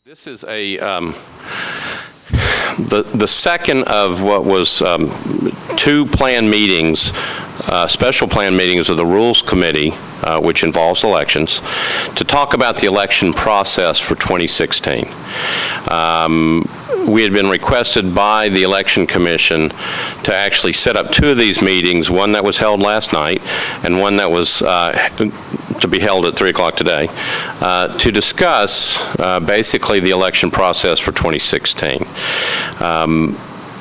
This is the second of what was two planned meetings, special planned meetings of the Rules Committee, which involves elections, to talk about the election process for 2016. We had been requested by the Election Commission to actually set up two of these meetings, one that was held last night and one that was to be held at 3 o'clock today, to discuss basically the election process for 2016.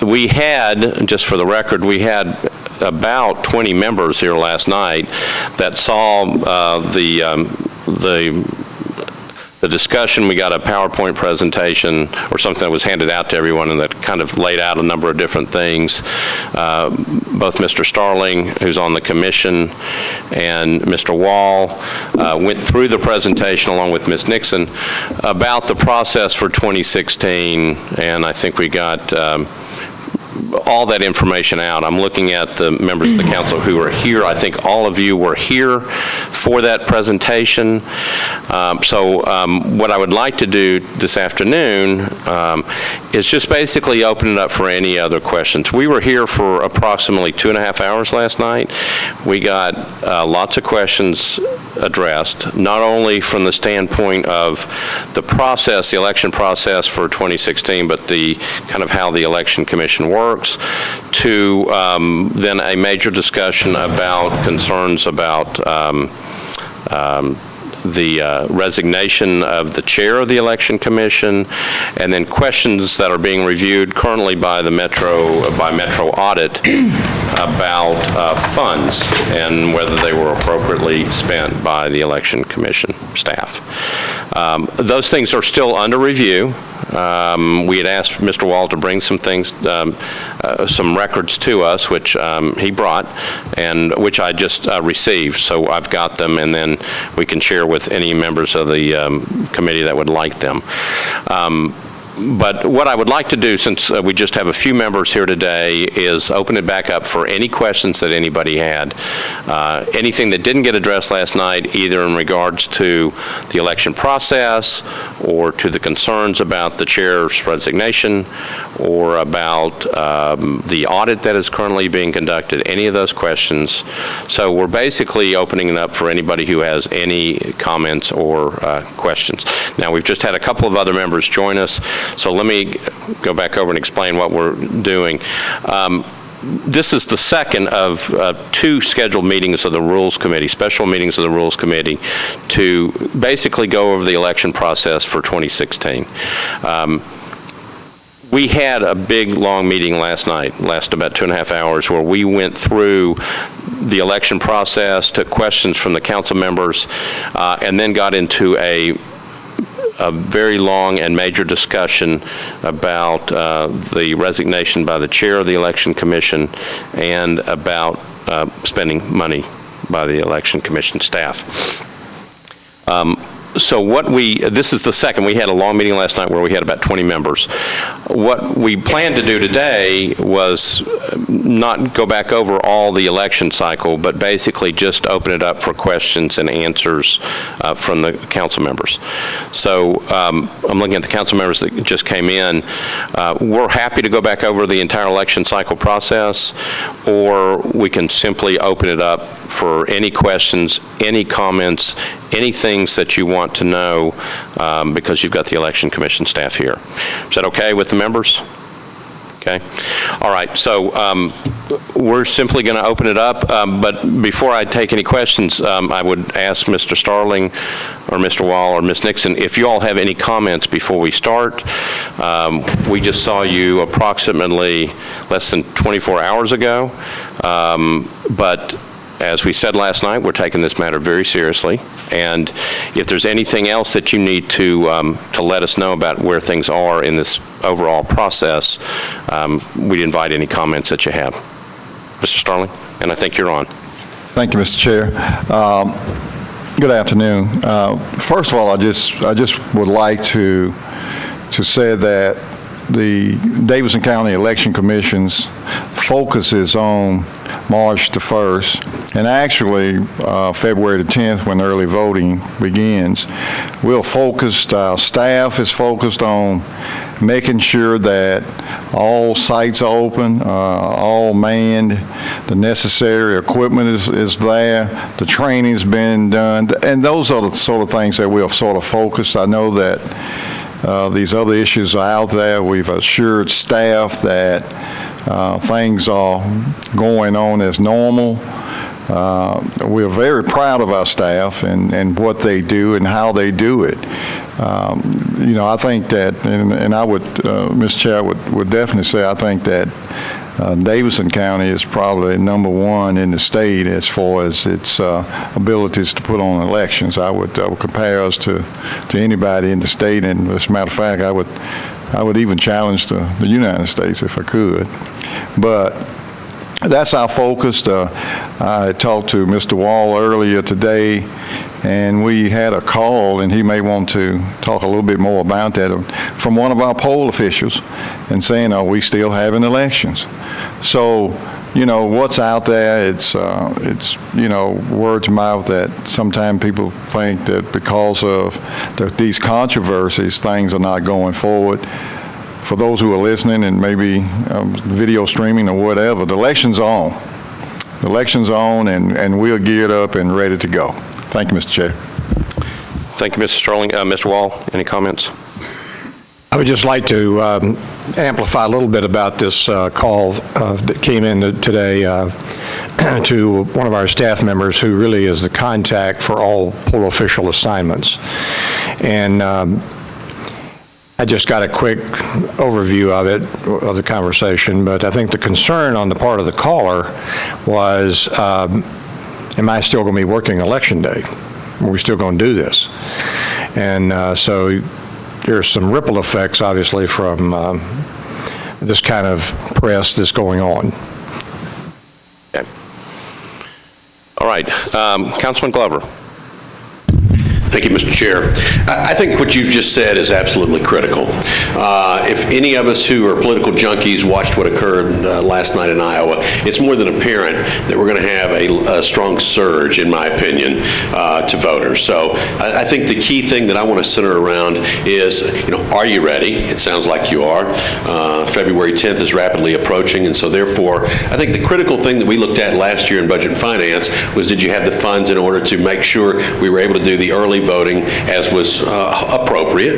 We had, just for the record, we had about 20 members here last night that saw the discussion. We got a PowerPoint presentation or something that was handed out to everyone and that kind of laid out a number of different things. Both Mr. Starling, who's on the commission, and Mr. Wall went through the presentation along with Ms. Nixon about the process for 2016, and I think we got all that information out. I'm looking at the members of the council who are here. I think all of you were here for that presentation. What I would like to do this afternoon is just basically open it up for any other questions. We were here for approximately 2.5 hours last night. We got lots of questions addressed, not only from the standpoint of the process, the election process for 2016, but the kind of how the Election Commission works, to then a major discussion about concerns about the resignation of the chair of the Election Commission, and then questions that are being reviewed currently by the Metro Audit about funds and whether they were appropriately spent by the Election Commission staff. Those things are still under review. We had asked Mr. Wall to bring some things, some records to us, which he brought, and which I just received. So I've got them, and then we can share with any members of the committee that would like them. But what I would like to do, since we just have a few members here today, is open it back up for any questions that anybody had. Anything that didn't get addressed last night, either in regards to the election process or to the concerns about the chair's resignation or about the audit that is currently being conducted, any of those questions. So we're basically opening it up for anybody who has any comments or questions. Now, we've just had a couple of other members join us. So let me go back over and explain what we're doing. This is the second of two scheduled meetings of the Rules Committee, special meetings of the Rules Committee, to basically go over the election process for 2016. We had a big, long meeting last night, lasted about 2.5 hours, where we went through the election process, took questions from the council members, and then got into a very long and major discussion about the resignation by the chair of the Election Commission and about spending money by the Election Commission staff. This is the second. We had a long meeting last night where we had about 20 members. What we planned to do today was not go back over all the election cycle, but basically just open it up for questions and answers from the council members. So I'm looking at the council members that just came in. We're happy to go back over the entire election cycle process, or we can simply open it up for any questions, any comments, any things that you want to know, because you've got the Election Commission staff here. Is that okay with the members? Okay. All right. So we're simply going to open it up. But before I take any questions, I would ask Mr. Starling or Mr. Wall or Ms. Nixon if you all have any comments before we start. We just saw you approximately less than 24 hours ago. But as we said last night, we're taking this matter very seriously, and if there's anything else that you need to let us know about where things are in this overall process, we'd invite any comments that you have. Mr. Starling, and I think you're on. Thank you, Mr. Chair. Good afternoon. First of all, I just would like to say that the Davidson County Election Commission's focus is on March the 1st. And actually, February the 10th, when early voting begins, our staff is focused on making sure that all sites are open, all manned, the necessary equipment is there, the training's been done, and those are the sort of things that we'll sort of focus. I know that these other issues are out there. We've assured staff that things are going on as normal. We're very proud of our staff and what they do and how they do it. I think that, and I would, Mr. Chair, would definitely say, I think that Davidson County is probably number one in the state as far as its abilities to put on elections. I would compare us to anybody in the state, and as a matter of fact, I would even challenge the United States if I could. But that's our focus. I talked to Mr. Wall earlier today, and we had a call, and he may want to talk a little bit more about that, from one of our poll officials, and saying, are we still having elections? So, what's out there, it's word to mouth that sometimes people think that because of these controversies, things are not going forward. For those who are listening and maybe video streaming or whatever, the election's on. The election's on, and we're geared up and ready to go. Thank you, Mr. Chair. Thank you, Mr. Sterling. Mr. Wall, any comments? I would just like to amplify a little bit about this call that came in today to one of our staff members who really is the contact for all poll official assignments. And I just got a quick overview of the conversation, but I think the concern on the part of the caller was, am I still going to be working election day? Are we still going to do this? And so there's some ripple effects, obviously, from this kind of press that's going on. Okay. All right. Councilman Glover. Thank you, Mr. Chair. I think what you've just said is absolutely critical. If any of us who are political junkies watched what occurred last night in Iowa, it's more than apparent that we're going to have a strong surge, in my opinion, to voters. So I think the key thing that I want to center around is, are you ready? It sounds like you are. February 10th is rapidly approaching, and so therefore, I think the critical thing that we looked at last year in Budget and Finance was, did you have the funds in order to make sure we were able to do the early voting as was appropriate?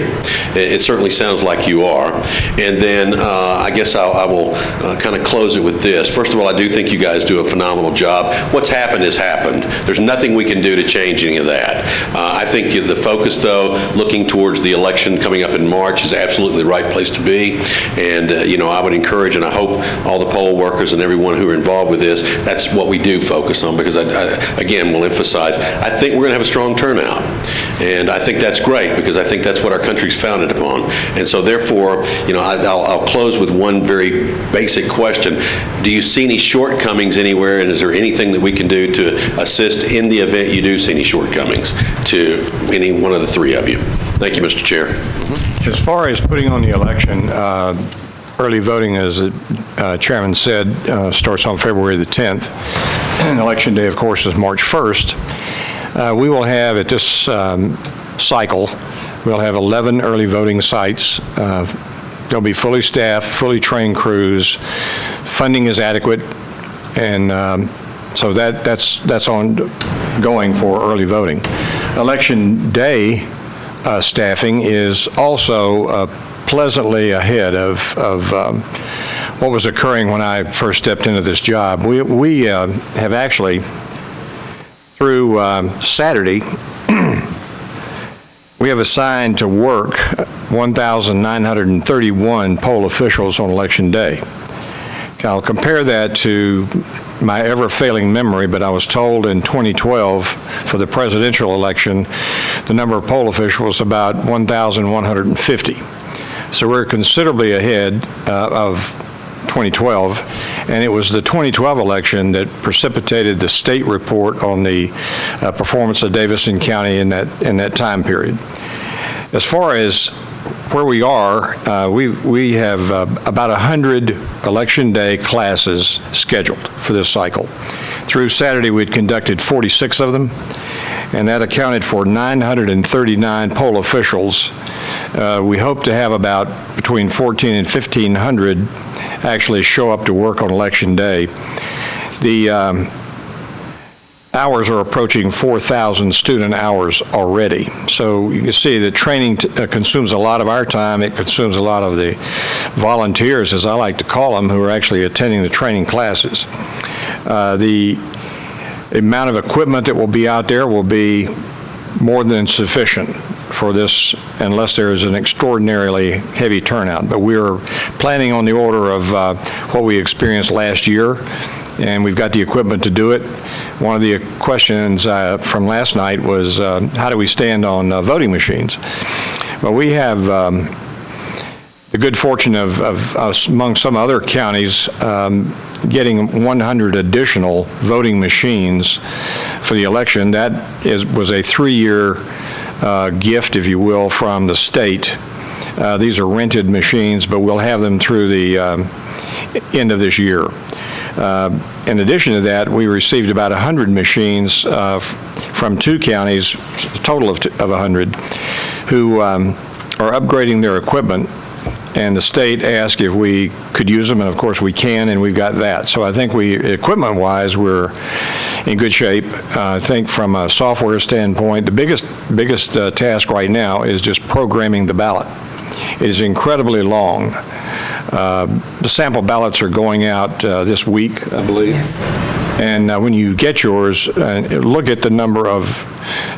It certainly sounds like you are. And then I guess I will kind of close it with this. First of all, I do think you guys do a phenomenal job. What's happened has happened. There's nothing we can do to change any of that. I think the focus, though, looking towards the election coming up in March is absolutely the right place to be. And, I would encourage, and I hope all the poll workers and everyone who are involved with this, that's what we do focus on, because I again, will emphasize, I think we're going to have a strong turnout. And I think that's great, because I think that's what our country's founded upon. And so therefore, I'll close with one very basic question. Do you see any shortcomings anywhere, and is there anything that we can do to assist in the event you do see any shortcomings to any one of the three of you? Thank you, Mr. Chair. As far as putting on the election, early voting, as the chairman said, starts on February the 10th. And election day, of course, is March 1st. We will have, at this cycle, we'll have 11 early voting sites. They'll be fully staffed, fully trained crews. Funding is adequate, and so that's ongoing for early voting. Election day staffing is also pleasantly ahead of what was occurring when I first stepped into this job. We have actually, through Saturday, we have assigned to work 1,931 poll officials on election day. I'll compare that to my ever-failing memory, but I was told in 2012 for the presidential election, the number of poll officials was about 1,150. So we're considerably ahead of 2012, and it was the 2012 election that precipitated the state report on the performance of Davidson County in that time period. As far as where we are, we have about 100 Election Day classes scheduled for this cycle. Through Saturday, we'd conducted 46 of them, and that accounted for 939 poll officials. We hope to have about between 1,400 and 1,500 actually show up to work on Election Day. The hours are approaching 4,000 student hours already. So you can see that training consumes a lot of our time. It consumes a lot of the volunteers, as I like to call them, who are actually attending the training classes. The amount of equipment that will be out there will be more than sufficient for this unless there is an extraordinarily heavy turnout. But we're planning on the order of what we experienced last year, and we've got the equipment to do it. One of the questions from last night was how do we stand on voting machines? Well, we have the good fortune of among some other counties getting 100 additional voting machines for the election. That was a 3-year gift, if you will, from the state. These are rented machines, but we'll have them through the end of this year. In addition to that, we received about 100 machines from 2 counties, a total of 100, who are upgrading their equipment, and the state asked if we could use them, and of course we can, and we've got that. So I think equipment-wise, we're in good shape. I think from a software standpoint, the biggest task right now is just programming the ballot. It is incredibly long. The sample ballots are going out this week, I believe. Yes. And when you get yours, look at the number of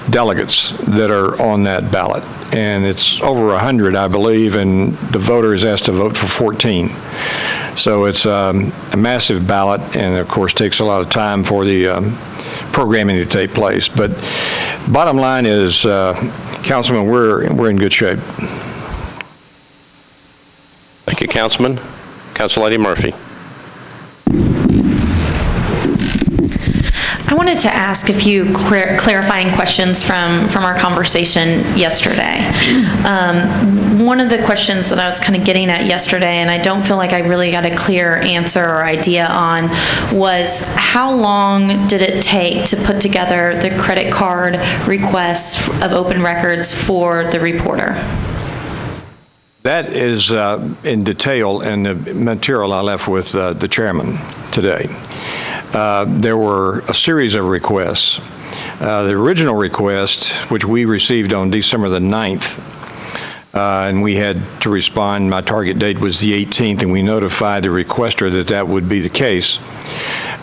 delegates that are on that ballot. And it's over 100, I believe, and the voter is asked to vote for 14. So it's a massive ballot, and of course takes a lot of time for the programming to take place. But bottom line is, Councilman, we're in good shape. Thank you, Councilman. Councilor Murphy. I wanted to ask a few clarifying questions from our conversation yesterday. One of the questions that I was kind of getting at yesterday, and I don't feel like I really got a clear answer or idea on, was how long did it take to put together the credit card requests of open records for the reporter? That is in detail in the material I left with the chairman today. There were a series of requests. The original request, which we received on December the 9th, and we had to respond, my target date was the 18th, and we notified the requester that that would be the case.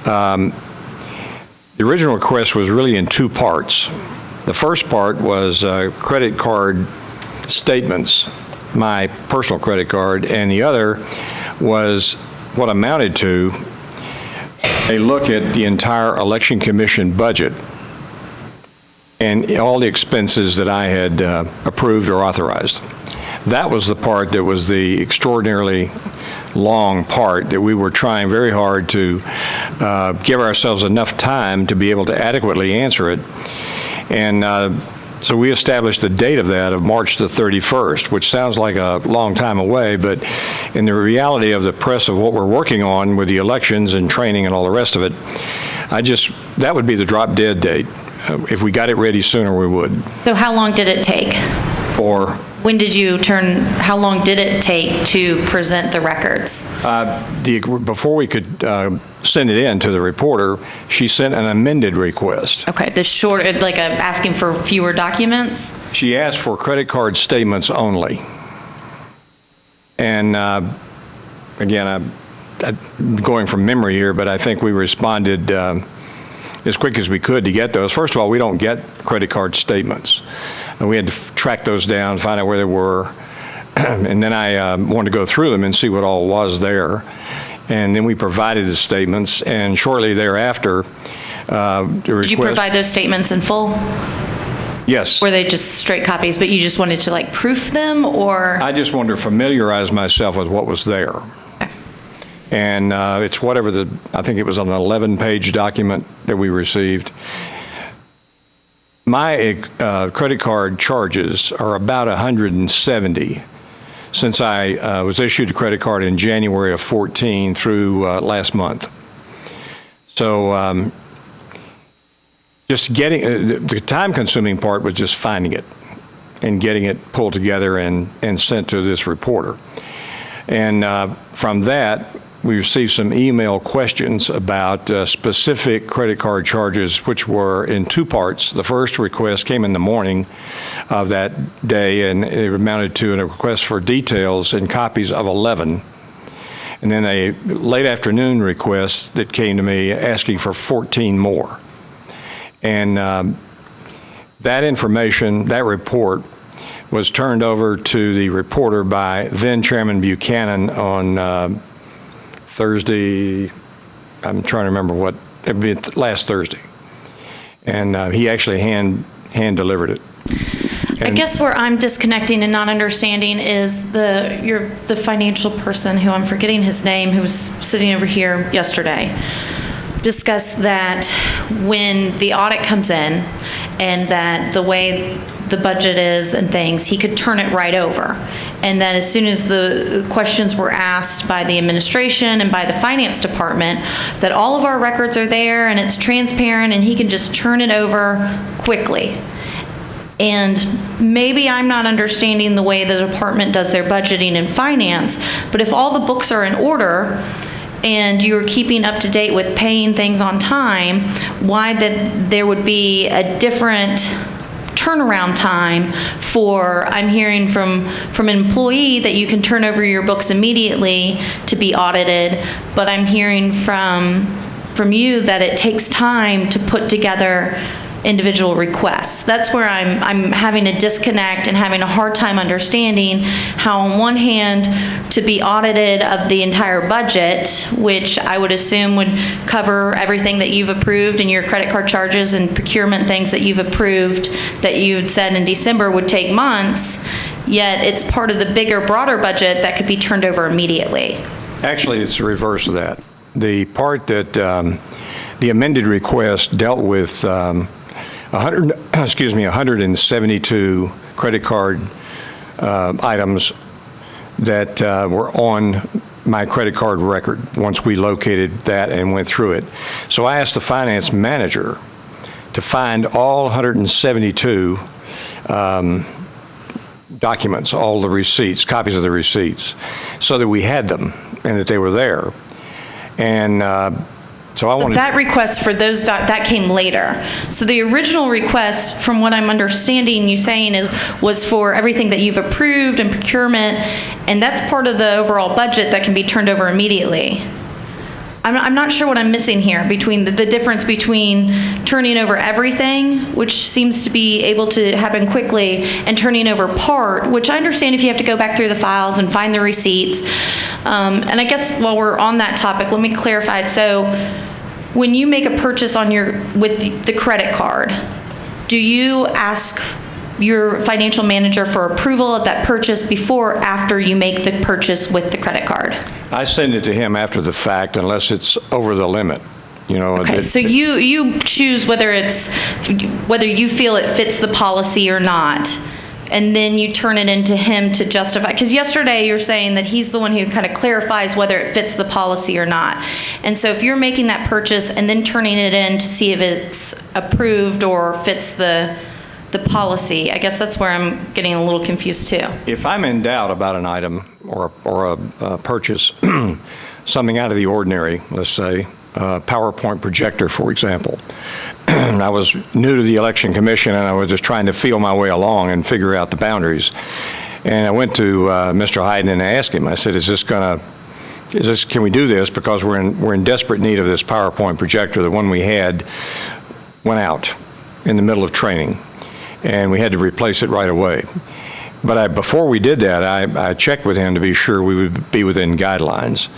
The original request was really in 2 parts. The first part was credit card statements, my personal credit card, and the other was what amounted to a look at the entire Election Commission budget and all the expenses that I had approved or authorized. That was the part that was the extraordinarily long part that we were trying very hard to give ourselves enough time to be able to adequately answer it. And so we established the date of that of March the 31st, which sounds like a long time away, but in the reality of the press of what we're working on with the elections and training and all the rest of it, that would be the drop dead date. If we got it ready sooner, we would. So how long did it take? When did you how long did it take to present the records? Before we could send it in to the reporter, she sent an amended request. Okay, the short, like asking for fewer documents? She asked for credit card statements only. And again, I'm going from memory here, but I think we responded as quick as we could to get those. First of all, we don't get credit card statements. And we had to track those down, find out where they were. And then I wanted to go through them and see what all was there. And then we provided the statements, and shortly thereafter, the request... Did you provide those statements in full? Yes. Were they just straight copies, but you just wanted to proof them, or? I just wanted to familiarize myself with what was there. Okay. And it's whatever I think it was an 11-page document that we received. My credit card charges are about $170 since I was issued a credit card in January of 14 through last month. So just getting, the time-consuming part was just finding it and getting it pulled together and sent to this reporter. And from that, we received some email questions about specific credit card charges, which were in two parts. The first request came in the morning of that day, and it amounted to a request for details and copies of 11. And then a late afternoon request that came to me asking for 14 more. And that information, that report, was turned over to the reporter by then Chairman Buchanan on Thursday. I'm trying to remember what, it'd be last Thursday. And he actually hand delivered it. I guess where I'm disconnecting and not understanding is the financial person, who I'm forgetting his name, who was sitting over here yesterday, discussed that when the audit comes in and that the way the budget is and things, he could turn it right over. And that as soon as the questions were asked by the administration and by the finance department, that all of our records are there and it's transparent and he can just turn it over quickly. And maybe I'm not understanding the way the department does their budgeting and finance, but if all the books are in order and you're keeping up to date with paying things on time, why that there would be a different turnaround time for, I'm hearing from an employee that you can turn over your books immediately to be audited, but I'm hearing from you that it takes time to put together individual requests. That's where I'm having a disconnect and having a hard time understanding how on one hand to be audited of the entire budget, which I would assume would cover everything that you've approved and your credit card charges and procurement things that you've approved that you had said in December would take months, yet it's part of the bigger, broader budget that could be turned over immediately. Actually, it's the reverse of that. The part that the amended request dealt with 172 credit card items that were on my credit card record once we located that and went through it. So I asked the finance manager to find all 172 documents, all the receipts, copies of the receipts, so that we had them and that they were there. And so I wanted. But that request for those, that came later. So the original request, from what I'm understanding you saying, was for everything that you've approved and procurement, and that's part of the overall budget that can be turned over immediately. I'm not sure what I'm missing here between the difference between turning over everything, which seems to be able to happen quickly, and turning over part, which I understand if you have to go back through the files and find the receipts. And I guess while we're on that topic, let me clarify. So when you make a purchase with the credit card, do you ask your financial manager for approval of that purchase before or after you make the purchase with the credit card? I send it to him after the fact unless it's over the limit. You know. Okay, so you choose whether you feel it fits the policy or not, and then you turn it into him to justify. Because yesterday you're saying that he's the one who kind of clarifies whether it fits the policy or not. And so if you're making that purchase and then turning it in to see if it's approved or fits the policy, I guess that's where I'm getting a little confused too. If I'm in doubt about an item or a purchase, something out of the ordinary, let's say, a PowerPoint projector, for example. I was new to the Election Commission and I was just trying to feel my way along and figure out the boundaries. And I went to Mr. Hayden and asked him, I said, can we do this? Because we're in desperate need of this PowerPoint projector. The one we had went out in the middle of training, and we had to replace it right away. But before we did that, I checked with him to be sure we would be within guidelines.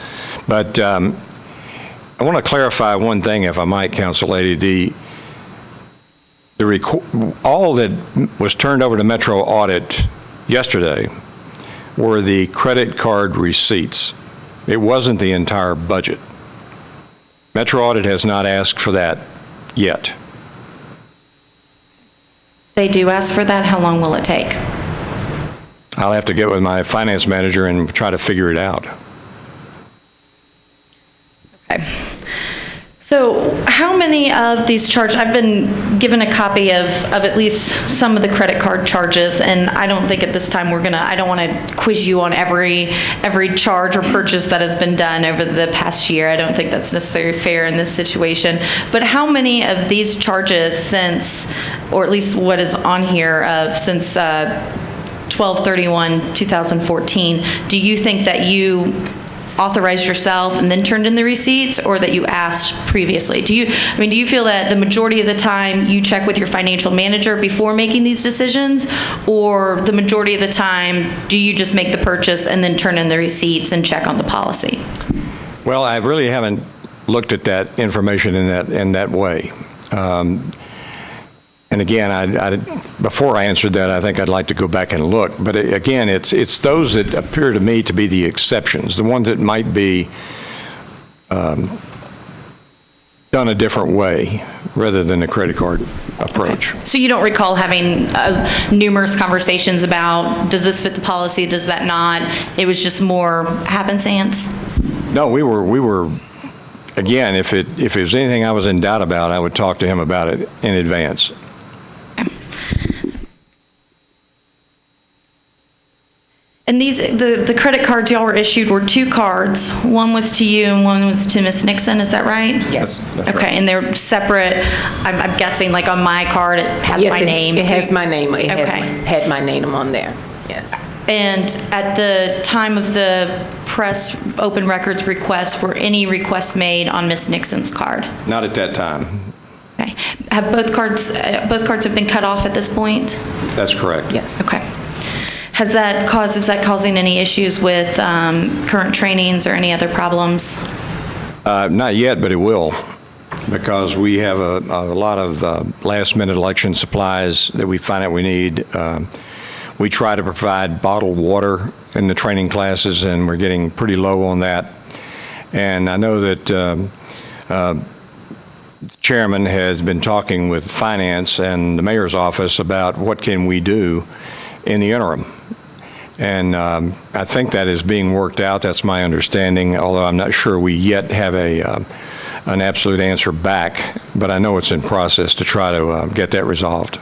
But I want to clarify one thing, if I might, Council Lady. All that was turned over to Metro Audit yesterday were the credit card receipts. It wasn't the entire budget. Metro Audit has not asked for that yet. They do ask for that. How long will it take? I'll have to get with my finance manager and try to figure it out. Okay. So how many of these charges, I've been given a copy of at least some of the credit card charges, and I don't think at this time I don't want to quiz you on every charge or purchase that has been done over the past year. I don't think that's necessarily fair in this situation. But how many of these charges since, or at least what is on here since 12/31/2014, do you think that you authorized yourself and then turned in the receipts, or that you asked previously? Do you feel that the majority of the time you check with your financial manager before making these decisions, or the majority of the time do you just make the purchase and then turn in the receipts and check on the policy? Well, I really haven't looked at that information in that way. And again, before I answered that, I think I'd like to go back and look. But again, it's those that appear to me to be the exceptions, the ones that might be done a different way rather than the credit card approach. Okay. So you don't recall having numerous conversations about, does this fit the policy, does that not? It was just more happenstance? No, we were. Again, if it was anything I was in doubt about, I would talk to him about it in advance. And the credit cards y'all were issued were 2 cards. One was to you and one was to Ms. Nixon, is that right? Yes. That's Okay, right. and they're separate. I'm guessing, like on my card, it has my name. Yes, it has my name. It Okay. had my name on there, yes. And at the time of the press open records request, were any requests made on Ms. Nixon's card? Not at that time. Okay. Have both cards have been cut off at this point? That's correct. Yes. Okay. Is that causing any issues with current trainings or any other problems? Not yet, but it will, because we have a lot of last-minute election supplies that we find out we need. We try to provide bottled water in the training classes, and we're getting pretty low on that. And I know that the chairman has been talking with finance and the mayor's office about what can we do in the interim. And I think that is being worked out. That's my understanding, although I'm not sure we yet have an absolute answer back. But I know it's in process to try to get that resolved.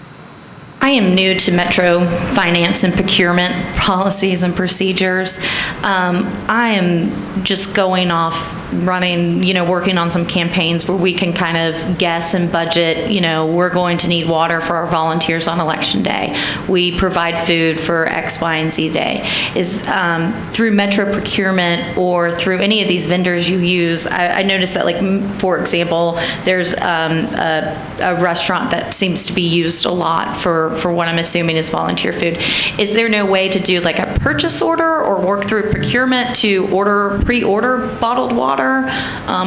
I am new to Metro finance and procurement policies and procedures. I am just going off running, working on some campaigns where we can kind of guess and budget, we're going to need water for our volunteers on election day. We provide food for X, Y, and Z day. Is through Metro procurement or through any of these vendors you use, I noticed that, like, for example, there's a restaurant that seems to be used a lot for what I'm assuming is volunteer food. Is there no way to do like a purchase order or work through procurement to pre-order bottled water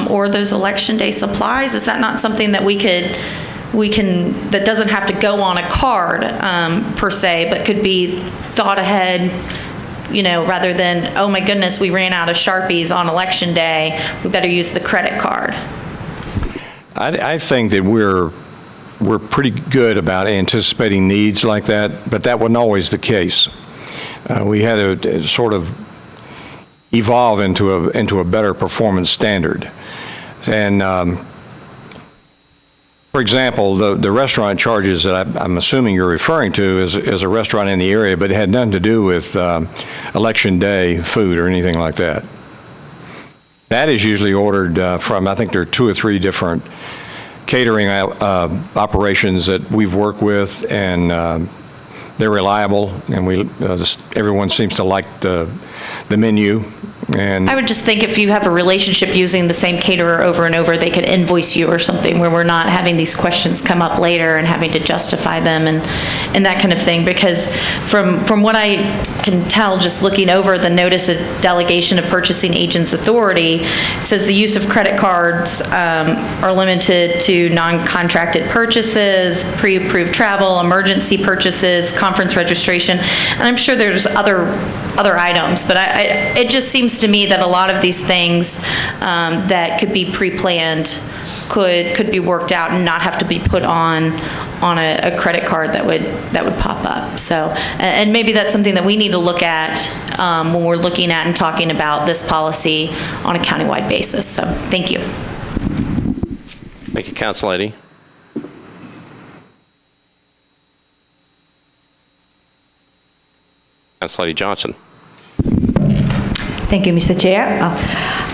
or those election day supplies? Is that not something that that doesn't have to go on a card per se, but could be thought ahead, rather than, oh my goodness, we ran out of Sharpies on election day, we better use the credit card? I think that we're pretty good about anticipating needs like that, but that wasn't always the case. We had to sort of evolve into a better performance standard. And for example, the restaurant charges that I'm assuming you're referring to is a restaurant in the area, but it had nothing to do with election day food or anything like that. That is usually ordered from, I think there are 2 or 3 different catering operations that we've worked with, and they're reliable, and everyone seems to like the menu. And I would just think if you have a relationship using the same caterer over and over, they could invoice you or something where we're not having these questions come up later and having to justify them and that kind of thing. Because from what I can tell, just looking over the notice of delegation of purchasing agent's authority, it says the use of credit cards are limited to non-contracted purchases, pre-approved travel, emergency purchases, conference registration, and I'm sure there's other items, but it just seems to me that a lot of these things that could be pre-planned could be worked out and not have to be put on a credit card that would pop up. So, and maybe that's something that we need to look at when we're looking at and talking about this policy on a countywide basis. So, thank you. Thank you, Council Lady. Council Lady Johnson. Thank you, Mr. Chair.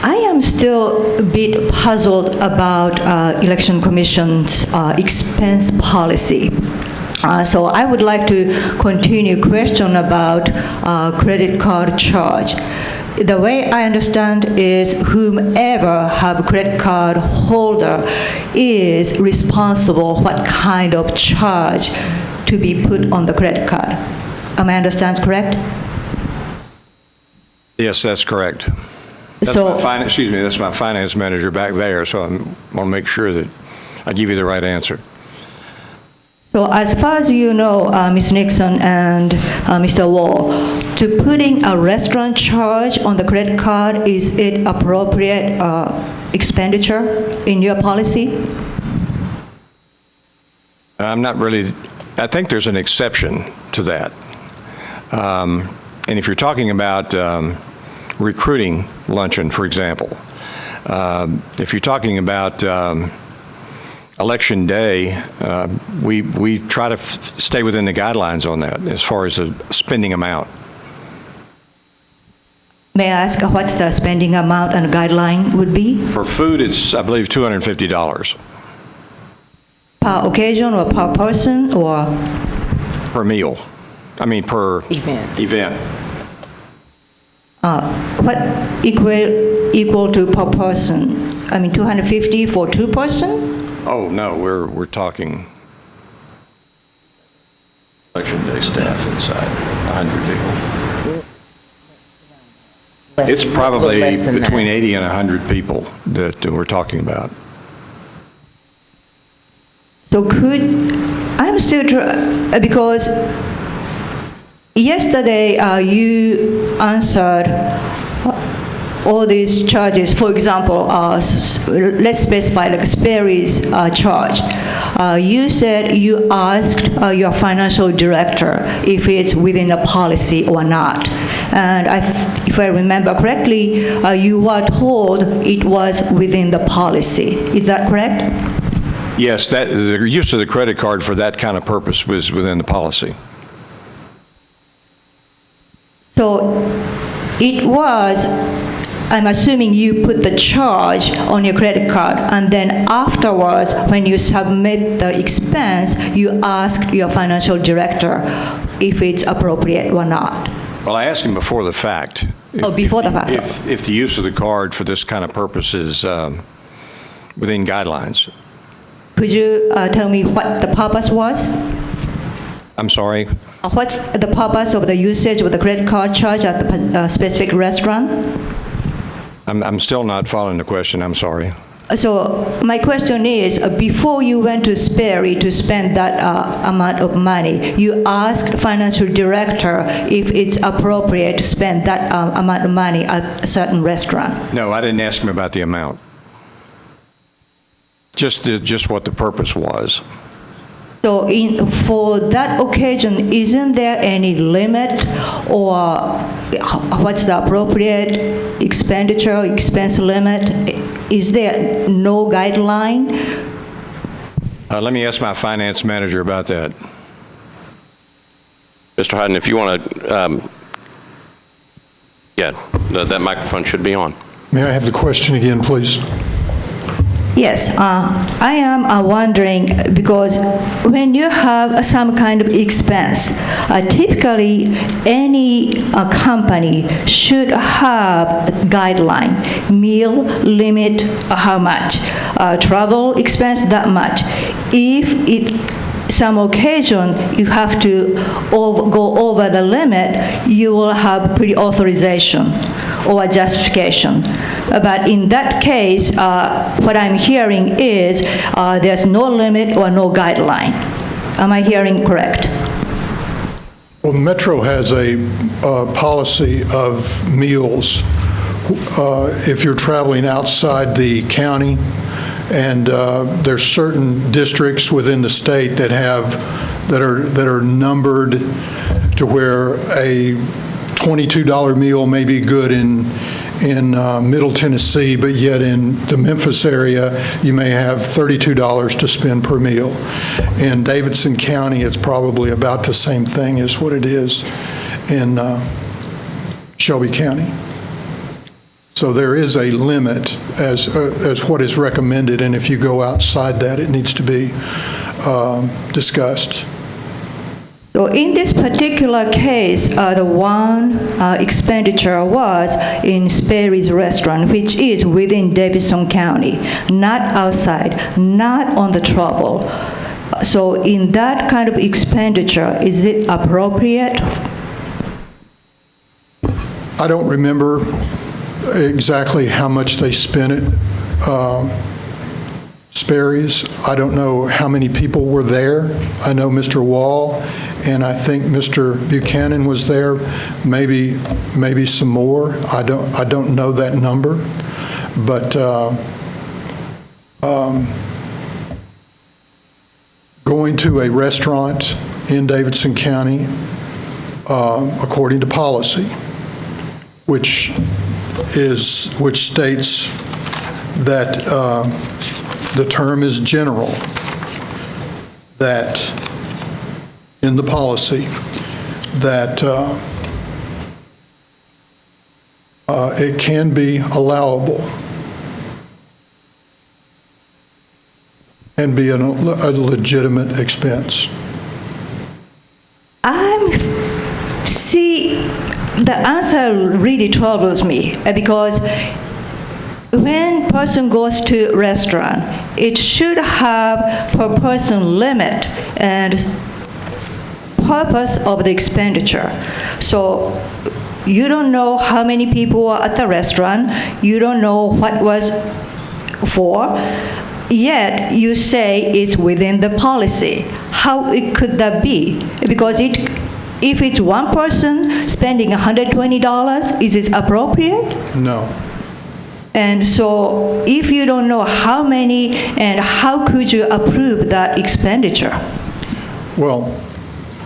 I am still a bit puzzled about Election Commission's expense policy. So I would like to continue question about credit card charge. The way I understand is whomever have credit card holder is responsible what kind of charge to be put on the credit card. Am I understand correct? Yes, that's correct. That's my finance manager back there, so I want to make sure that I give you the right answer. So as far as you know, Ms. Nixon and Mr. Wall, to putting a restaurant charge on the credit card, is it appropriate expenditure in your policy? I'm not really, I think there's an exception to that. And if you're talking about recruiting luncheon, for example, if you're talking about Election Day, we try to stay within the guidelines on that as far as the spending amount. May I ask what's the spending amount and guideline would be? For food, it's, I believe, $250. Per occasion or per person or? Per meal. I mean, per event. What equal to per person? I mean, 250 for two person? Oh, no, we're talking Election Day staff inside, 100 people. It's probably between 80 and 100 people that we're talking about. So I'm still, because yesterday you answered all these charges. For example, let's specify like Sperry's charge. You said you asked your financial director if it's within the policy or not. And if I remember correctly, you were told it was within the policy. Is that correct? Yes, the use of the credit card for that kind of purpose was within the policy. So it was, I'm assuming you put the charge on your credit card, and then afterwards, when you submit the expense, you ask your financial director if it's appropriate or not. Well, I asked him before the fact. Before the fact. If the use of the card for this kind of purpose is within guidelines. Could you tell me what the purpose was? I'm sorry? What's the purpose of the usage of the credit card charge at the specific restaurant? I'm still not following the question. I'm sorry. So my question is, before you went to Sperry to spend that amount of money, you asked financial director if it's appropriate to spend that amount of money at a certain restaurant? No, I didn't ask him about the amount. Just what the purpose was. So for that occasion, isn't there any limit or what's the appropriate expense limit? Is there no guideline? Let me ask my finance manager about that. Mr. Hyden, if you want to, that microphone should be on. May I have the question again, please? Yes, I am wondering, because when you have some kind of expense, typically any company should have a guideline, meal limit how much, travel expense that much. If some occasion you have to go over the limit, you will have pre-authorization or justification. But in that case, what I'm hearing is there's no limit or no guideline. Am I hearing correct? Well, Metro has a policy of meals if you're traveling outside the county, And there's certain districts within the state that are numbered to where a $22 meal may be good in Middle Tennessee, but yet in the Memphis area, you may have $32 to spend per meal. In Davidson County, it's probably about the same thing as what it is in Shelby County. So there is a limit as what is recommended, and if you go outside that, it needs to be discussed. So in this particular case, the one expenditure was in Sperry's restaurant, which is within Davidson County, not outside, not on the travel. So in that kind of expenditure, is it appropriate? I don't remember exactly how much they spent at Sperry's. I don't know how many people were there. I know Mr. Wall, and I think Mr. Buchanan was there, maybe some more. I don't know that number, but going to a restaurant in Davidson County, according to policy, which states that the term is general, that in the policy, that it can be allowable and be a legitimate expense. The answer really troubles me because when person goes to restaurant, it should have per person limit and purpose of the expenditure. So you don't know how many people are at the restaurant, you don't know what was for, yet you say it's within the policy. How could that be? Because if it's one person spending $120, is it appropriate? No. And so if you don't know how many and how could you approve that expenditure? Well,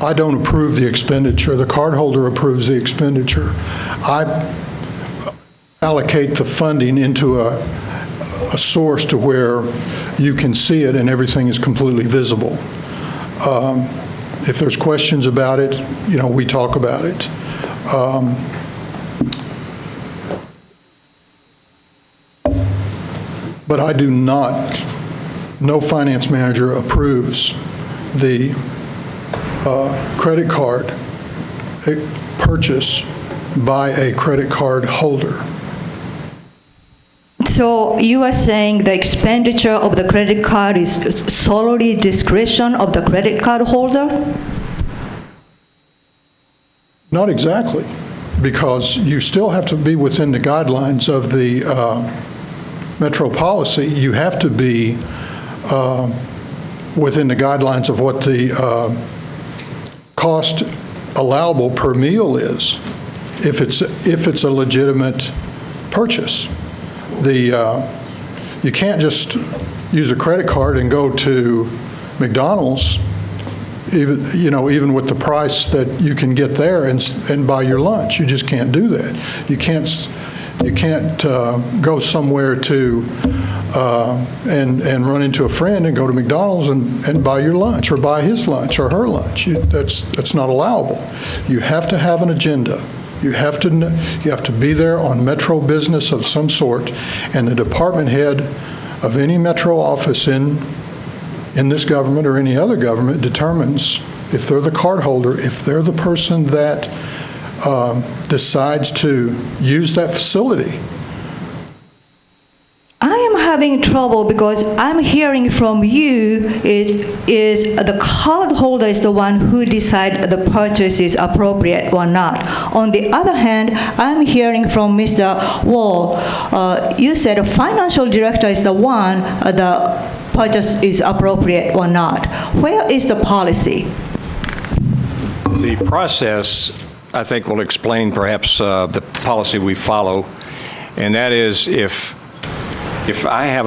I don't approve the expenditure. The cardholder approves the expenditure. I allocate the funding into a source to where you can see it and everything is completely visible. If there's questions about it, we talk about it. But I do not, no finance manager approves the credit card purchase by a credit card holder. So you are saying the expenditure of the credit card is solely discretion of the credit card holder? Not exactly, because you still have to be within the guidelines of the Metro policy. You have to be within the guidelines of what the cost allowable per meal is, if it's a legitimate purchase. You can't just use a credit card and go to McDonald's, even with the price that you can get there and buy your lunch. You just can't do that. You can't go somewhere to and run into a friend and go to McDonald's and buy your lunch or buy his lunch or her lunch. That's not allowable. You have to have an agenda. You have to be there on Metro business of some sort, and the department head of any Metro office in this government or any other government determines if they're the card holder, if they're the person that decides to use that facility. I am having trouble because I'm hearing from you is the card holder is the one who decides the purchase is appropriate or not. On the other hand, I'm hearing from Mr. Wall, you said a financial director is the one the purchase is appropriate or not. Where is the policy? The process, I think, will explain perhaps the policy we follow, and that is if If I have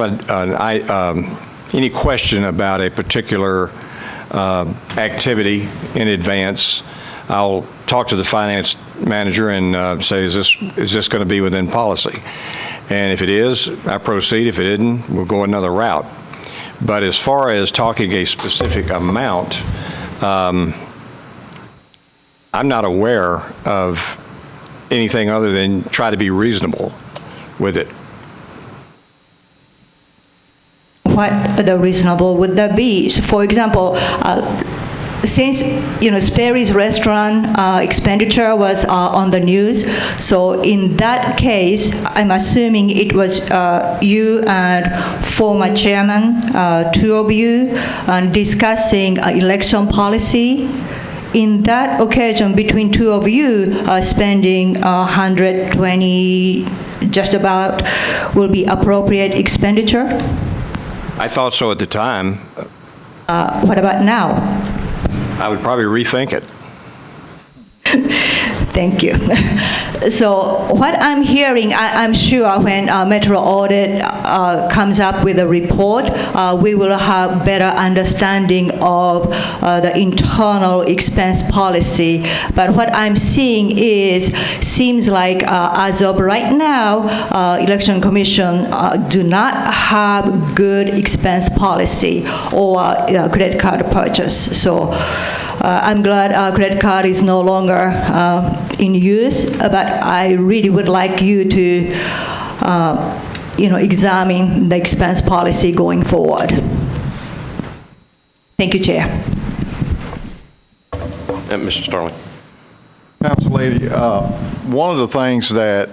any question about a particular activity in advance, I'll talk to the finance manager and say, is this going to be within policy? And if it is, I proceed. If it isn't, we'll go another route. But as far as talking a specific amount, I'm not aware of anything other than try to be reasonable with it. What the reasonable would that be? So for example, since Sperry's restaurant expenditure was on the news, so in that case, I'm assuming it was you and former chairman, two of you, discussing election policy. In that occasion, between two of you, spending 120, just about, will be appropriate expenditure? I thought so at the time. What about now? I would probably rethink it. Thank you. So what I'm hearing, I'm sure when Metro Audit comes up with a report, we will have better understanding of the internal expense policy. But what I'm seeing seems like as of right now, Election Commission do not have good expense policy or credit card purchase. So I'm glad credit card is no longer in use, but I really would like you to, examine the expense policy going forward. Thank you, Chair. Mr. Starling. Council Lady, one of the things that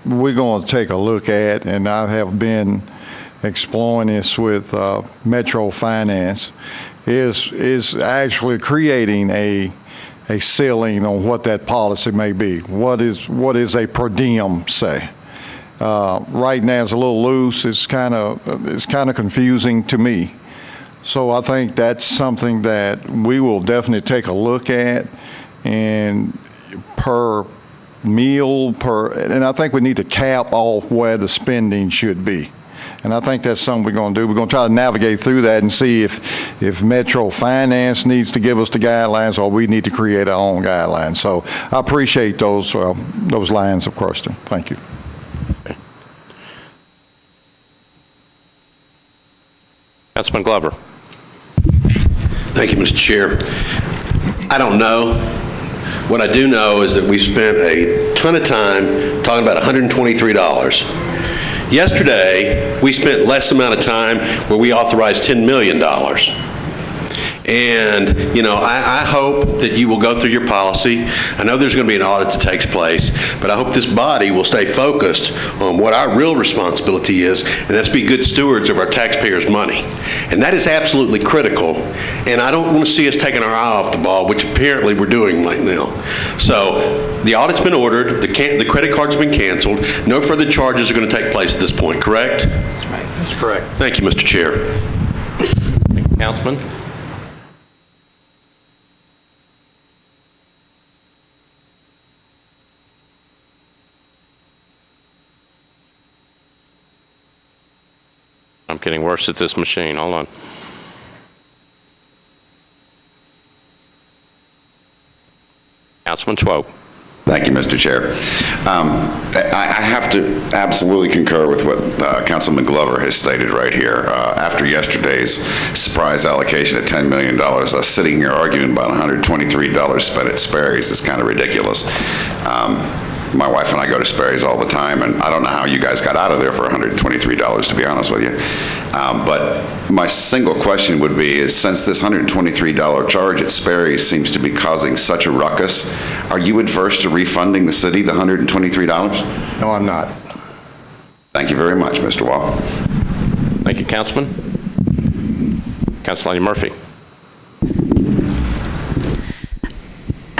we're going to take a look at, and I have been exploring this with Metro Finance, is actually creating a ceiling on what that policy may be. What is a per diem say? Right now it's a little loose. It's kind of confusing to me. So I think that's something that we will definitely take a look at, and per meal, and I think we need to cap off where the spending should be. And I think that's something we're going to do. We're going to try to navigate through that and see if Metro Finance needs to give us the guidelines or we need to create our own guidelines. So I appreciate those lines of question. Thank you. Okay. Councilman Glover. Thank you, Mr. Chair. I don't know. What I do know is that we spent a ton of time talking about $123. Yesterday, we spent less amount of time where we authorized $10 million. And, I hope that you will go through your policy. I know there's going to be an audit that takes place, but I hope this body will stay focused on what our real responsibility is, and that's be good stewards of our taxpayers' money. And that is absolutely critical, and I don't want to see us taking our eye off the ball, which apparently we're doing right now. So the audit's been ordered, the credit card's been canceled, no further charges are going to take place at this point, correct? That's right. That's correct. Thank you, Mr. Chair. Thank you, Councilman. I'm getting worse at this machine. Hold on. Councilman Swope. Thank you, Mr. Chair. I have to absolutely concur with what Councilman Glover has stated right here. After yesterday's surprise allocation at $10 million, us sitting here arguing about $123 spent at Sperry's is kind of ridiculous. My wife and I go to Sperry's all the time, and I don't know how you guys got out of there for $123, to be honest with you. But my single question would be, is since this $123 charge at Sperry's seems to be causing such a ruckus, are you adverse to refunding the city the $123? No, I'm not. Thank you very much, Mr. Wall. Thank you, Councilman. Councilor Murphy.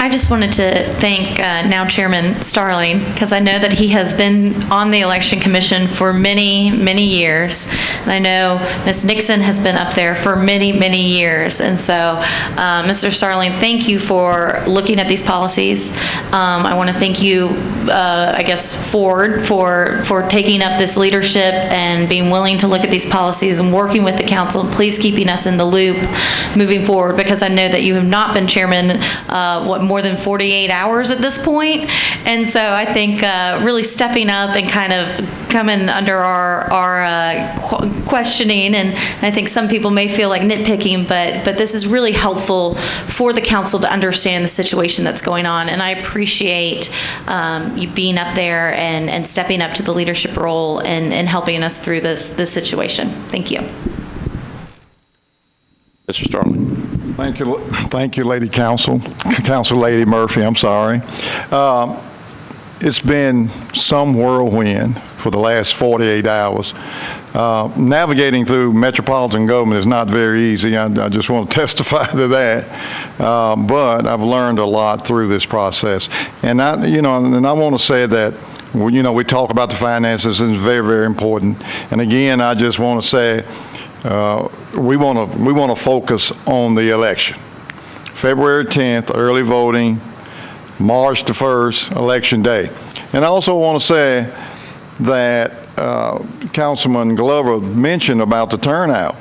I just wanted to thank now Chairman Starling, because I know that he has been on the Election Commission for many, many years. And I know Ms. Nixon has been up there for many, many years. And so, Mr. Starling, thank you for looking at these policies. I want to thank you, I guess, Ford, for taking up this leadership and being willing to look at these policies and working with the council. Please keeping us in the loop moving forward, because I know that you have not been chairman, more than 48 hours at this point. And so I think really stepping up and kind of coming under our questioning, and I think some people may feel like nitpicking, but this is really helpful for the council to understand the situation that's going on. And I appreciate you being up there and stepping up to the leadership role and helping us through this situation. Thank you. Mr. Starling. Thank you, Lady Council Lady Murphy, I'm sorry. It's been some whirlwind for the last 48 hours. Navigating through metropolitan government is not very easy. I just want to testify to that. But I've learned a lot through this process. And I want to say that, we talk about the finances, and it's very, very important. And again, I just want to say, we want to focus on the election. February 10th, early voting, March the 1st, election day. And I also want to say that Councilman Glover mentioned about the turnout.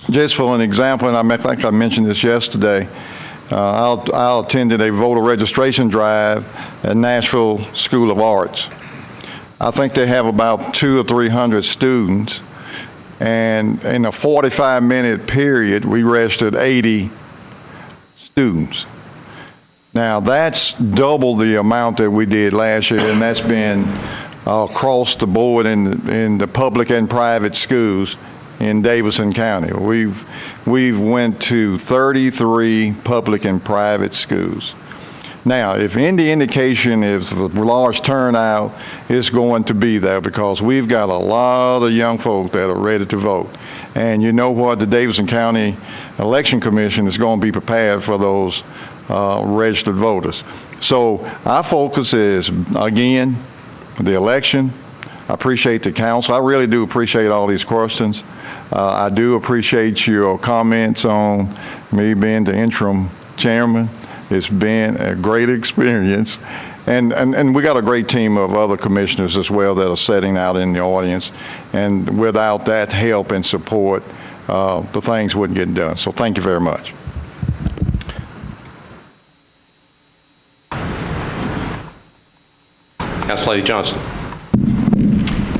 Just for an example, and I think I mentioned this yesterday, I attended a voter registration drive at Nashville School of Arts. I think they have about 200 or 300 students. And in a 45-minute period, we registered 80 students. Now, that's double the amount that we did last year, and that's been across the board in the public and private schools in Davidson County. We've went to 33 public and private schools. Now, if any indication is the large turnout, it's going to be there, because we've got a lot of young folk that are ready to vote. And you know what? The Davidson County Election Commission is going to be prepared for those registered voters. So our focus is, again, the election. I appreciate the council. I really do appreciate all these questions. I do appreciate your comments on me being the interim chairman. It's been a great experience. And we got a great team of other commissioners as well that are sitting out in the audience. And without that help and support, the things wouldn't get done. So thank you very much. Council Lady Johnson.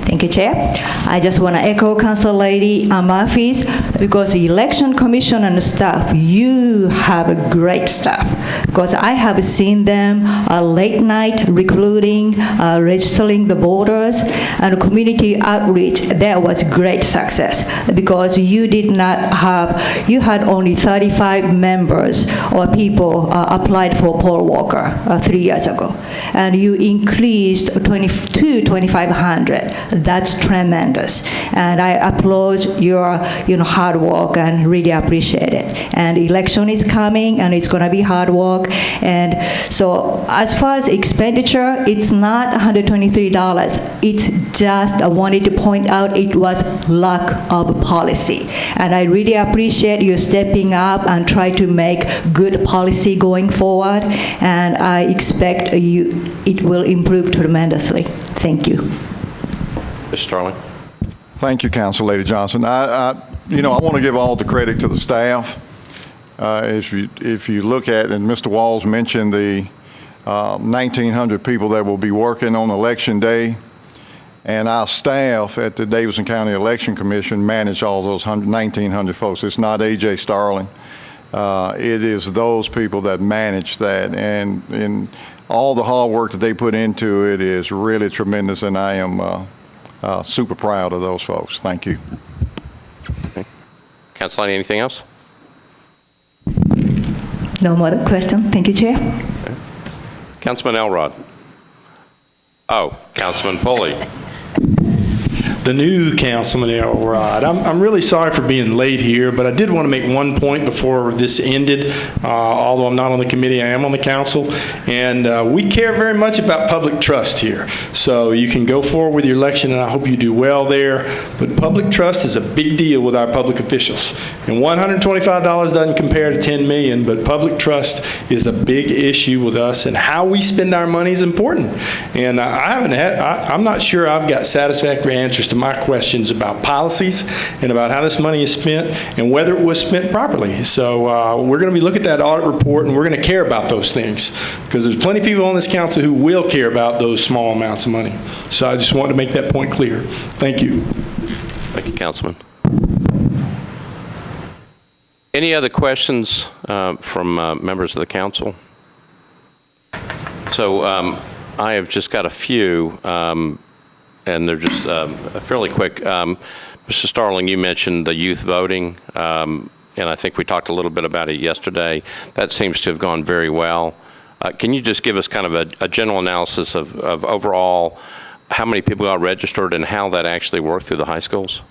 Thank you, Chair. I just want to echo Council Lady Murphy's, because the Election Commission and staff, you have a great staff. Because I have seen them late night recruiting, registering the voters, and community outreach. That was great success, because you had only 35 members or people applied for poll worker 3 years ago. And you increased to 2,500. That's tremendous. And I applaud your hard work and really appreciate it. And election is coming, and it's going to be hard work. And so as far as expenditure, it's not $123. It's just, I wanted to point out, it was lack of policy. And I really appreciate you stepping up and try to make good policy going forward. And I expect it will improve tremendously. Thank you. Mr. Starling. Thank you, Council Lady Johnson. I want to give all the credit to the staff. If you look at, and Mr. Walls mentioned the 1,900 people that will be working on Election Day, and our staff at the Davidson County Election Commission manage all those 1,900 folks. It's not A.J. Starling. It is those people that manage that, and all the hard work that they put into it is really tremendous, and I am super proud of those folks. Thank you. Okay. Council Lady, anything else? No more question. Thank you, Chair. Okay. Councilman Elrod. Oh, Councilman Pulley. the new Councilman Elrod. I'm really sorry for being late here, but I did want to make one point before this ended. Although I'm not on the committee, I am on the council, and we care very much about public trust here. So you can go forward with your election, and I hope you do well there. But public trust is a big deal with our public officials, and $125 doesn't compare to $10 million, but public trust is a big issue with us, and how we spend our money is important. And I'm not sure I've got satisfactory answers to my questions about policies and about how this money is spent and whether it was spent properly. So we're going to be looking at that audit report, and we're going to care about those things, because there's plenty of people on this council who will care about those small amounts of money. So I just wanted to make that point clear. Thank you. Thank you, Councilman. Any other questions from members of the council? So I have just got a few, and they're just fairly quick. Mr. Starling, you mentioned the youth voting, and I think we talked a little bit about it yesterday. That seems to have gone very well. Can you just give us kind of a general analysis of overall how many people got registered and how that actually worked through the high schools?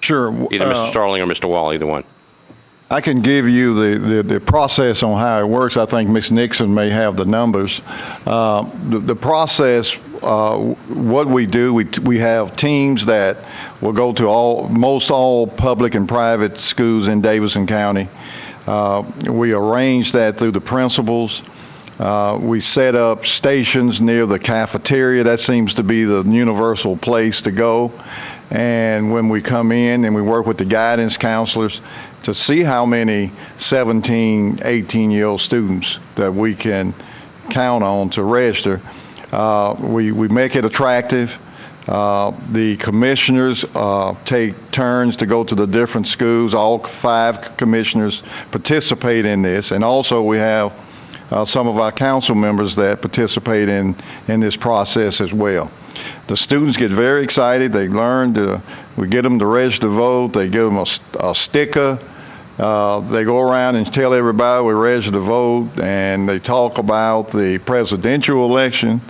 Sure. Either Mr. Starling or Mr. Wall, either one. I can give you the process on how it works. I think Ms. Nixon may have the numbers. The process, what we do, we have teams that will go to most all public and private schools in Davidson County. We arrange that through the principals. We set up stations near the cafeteria. That seems to be the universal place to go. And when we come in and we work with the guidance counselors to see how many 17, 18-year-old students that we can count on to register, we make it attractive. The commissioners take turns to go to the different schools. All 5 commissioners participate in this. And also we have some of our council members that participate in this process as well. The students get very excited. They learn we get them to register to vote. They give them a sticker. They go around and tell everybody we register to vote, and they talk about the presidential election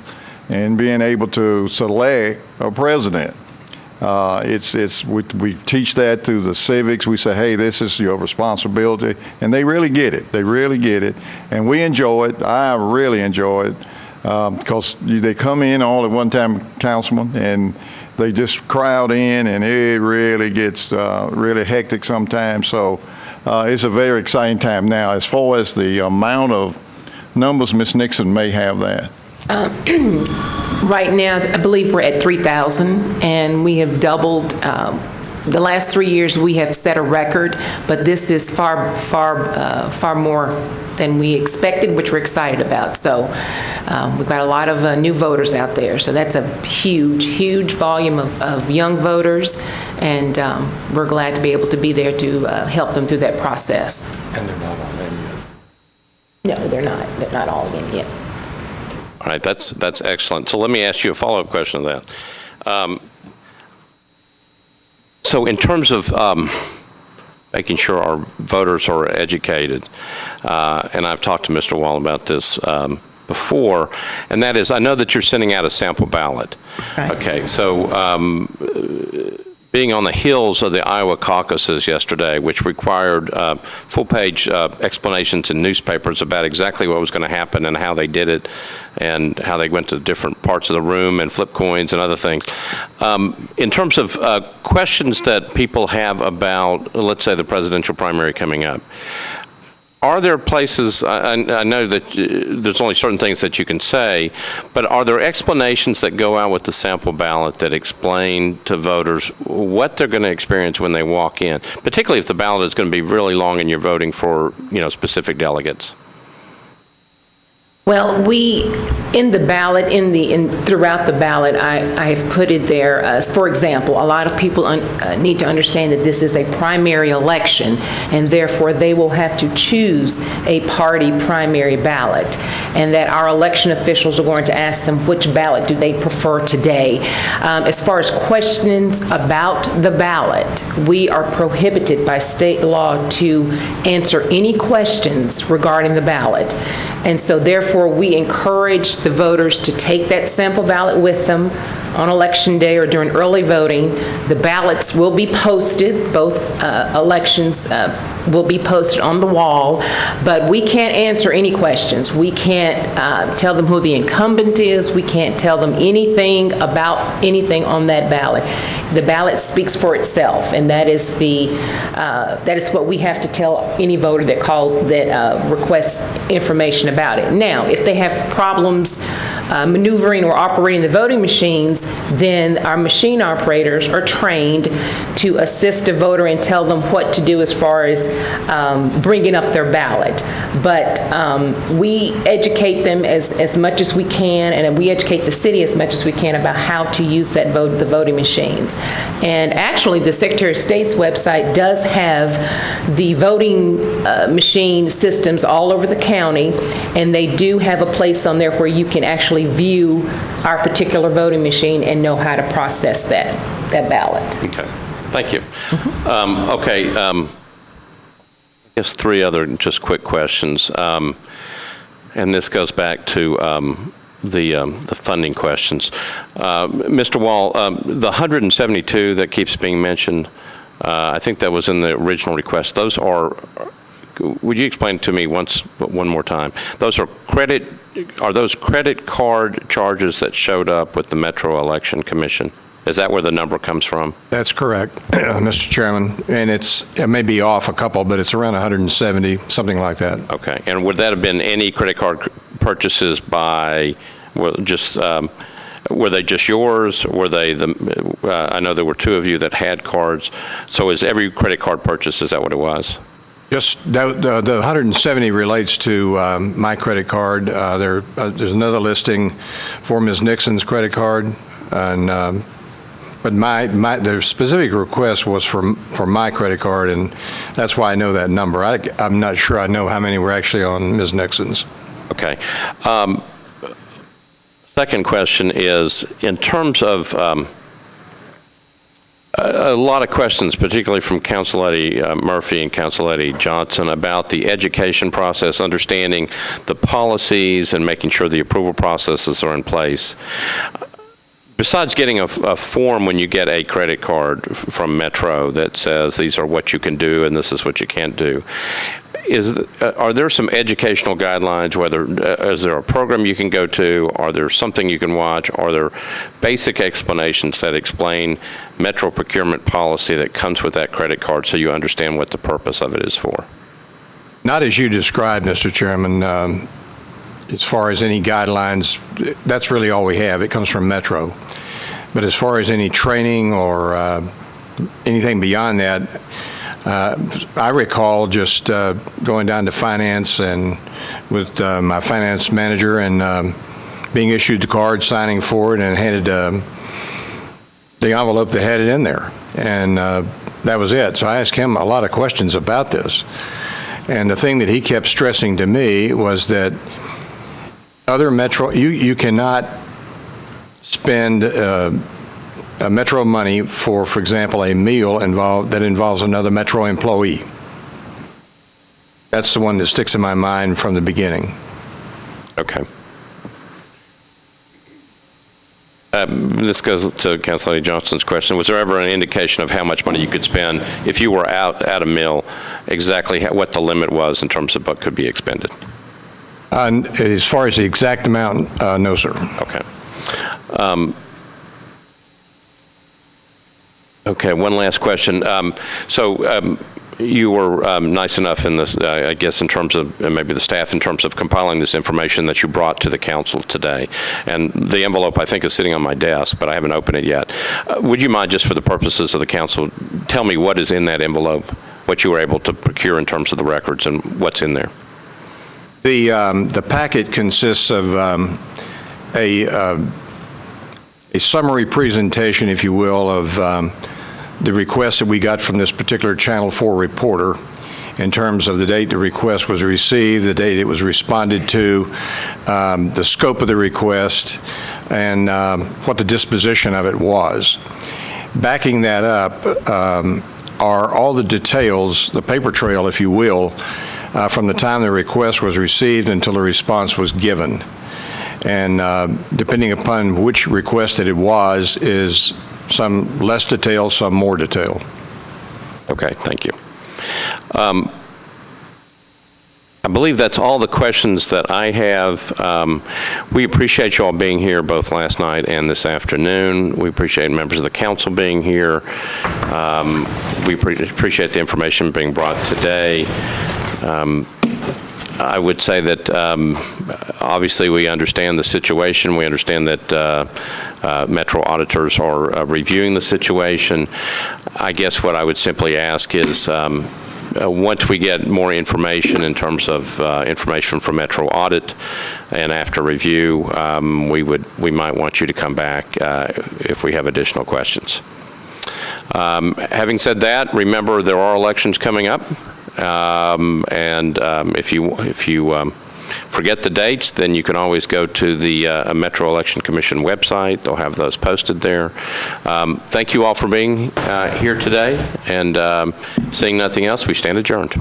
and being able to select a president. We teach that through the civics. We say, hey, this is your responsibility, and they really get it. They really get it, and we enjoy it. I really enjoy it. Because they come in all at one time, Councilman, and they just crowd in, and it really gets really hectic sometimes. So it's a very exciting time now. As far as the amount of numbers, Ms. Nixon may have that. Right now, I believe we're at 3,000, and we have doubled. The last 3 years, we have set a record, but this is far more than we expected, which we're excited about. So we've got a lot of new voters out there. So that's a huge, huge volume of young voters, and we're glad to be able to be there to help them through that process. And they're not all in yet. No, they're not. They're not all in yet. All right, that's excellent. So let me ask you a follow-up question on that. So in terms of making sure our voters are educated, and I've talked to Mr. Wall about this before, and that is, I know that you're sending out a sample ballot. Right. Okay, so being on the heels of the Iowa caucuses yesterday, which required full-page explanations in newspapers about exactly what was going to happen and how they did it and how they went to different parts of the room and flipped coins and other things. In terms of questions that people have about, let's say, the presidential primary coming up, are there places, I know that there's only certain things that you can say, but are there explanations that go out with the sample ballot that explain to voters what they're going to experience when they walk in, particularly if the ballot is going to be really long and you're voting for, specific delegates? Well, in the ballot, throughout the ballot, I have put it there. For example, a lot of people need to understand that this is a primary election, and therefore they will have to choose a party primary ballot, and that our election officials are going to ask them which ballot do they prefer today. As far as questions about the ballot, we are prohibited by state law to answer any questions regarding the ballot. And so therefore, we encourage the voters to take that sample ballot with them, on Election Day or during early voting. The ballots will be posted, both elections will be posted on the wall, but we can't answer any questions. We can't tell them who the incumbent is. We can't tell them anything about anything on that ballot. The ballot speaks for itself, and that is what we have to tell any voter that requests information about it. Now, if they have problems maneuvering or operating the voting machines, then our machine operators are trained to assist a voter and tell them what to do as far as bringing up their ballot. But we educate them as much as we can, and we educate the city as much as we can about how to use the voting machines. And actually, the Secretary of State's website does have the voting machine systems all over the county, and they do have a place on there where you can actually view our particular voting machine and know how to process that ballot. Okay, thank you. I guess three other just quick questions, and this goes back to the funding questions. Mr. Wall, the 172 that keeps being mentioned, I think that was in the original request. Those are, would you explain to me one more time? Are those credit card charges that showed up with the Metro Election Commission? Is that where the number comes from? That's correct, Mr. Chairman. And it may be off a couple, but it's around 170, something like that. Okay. And would that have been any credit card purchases by, were they just yours? Were they I know there were two of you that had cards. So is every credit card purchase, is that what it was? Just the 170 relates to my credit card. There's another listing for Ms. Nixon's credit card, and but the specific request was for my credit card, and that's why I know that number. I'm not sure I know how many were actually on Ms. Nixon's. Okay. Second question is, in terms of a lot of questions, particularly from Council Lady Murphy and Council Lady Johnson, about the education process, understanding the policies and making sure the approval processes are in place. Besides getting a form when you get a credit card from Metro that says these are what you can do and this is what you can't do, are there some educational guidelines? Is there a program you can go to? Are there something you can watch? Are there basic explanations that explain Metro procurement policy that comes with that credit card so you understand what the purpose of it is for? Not as you described, Mr. Chairman. As far as any guidelines, that's really all we have. It comes from Metro. But as far as any training or anything beyond that, I recall just going down to finance and with my finance manager and being issued the card, signing for it, and handed the envelope that had it in there. And that was it. So I asked him a lot of questions about this. And the thing that he kept stressing to me was that other Metro, you cannot spend Metro money for example, a meal that involves another Metro employee. That's the one that sticks in my mind from the beginning. Okay. This goes to Councilor Johnson's question. Was there ever an indication of how much money you could spend if you were out at a mill, exactly what the limit was in terms of what could be expended? As far as the exact amount, no, sir. Okay. Okay, one last question. You were nice enough in this, I guess, in terms of maybe the staff, in terms of compiling this information that you brought to the council today. And the envelope, I think, is sitting on my desk, but I haven't opened it yet. Would you mind, just for the purposes of the council, tell me what is in that envelope, what you were able to procure in terms of the records, and what's in there? The packet consists of a summary presentation, if you will, of the request that we got from this particular Channel 4 reporter in terms of the date the request was received, the date it was responded to, the scope of the request, and what the disposition of it was. Backing that up are all the details, the paper trail, if you will, from the time the request was received until the response was given. and depending upon which request that it was, is some less detail, some more detail. Okay, thank you. I believe that's all the questions that I have. We appreciate you all being here both last night and this afternoon. We appreciate members of the council being here. We appreciate the information being brought today. I would say that obviously we understand the situation. We understand that Metro auditors are reviewing the situation. I guess what I would simply ask is once we get more information in terms of information from Metro Audit and after review, we might want you to come back if we have additional questions. Having said that, remember there are elections coming up, and if you forget the dates, then you can always go to the Metro Election Commission website. They'll have those posted there. Thank you all for being here today, and seeing nothing else, we stand adjourned.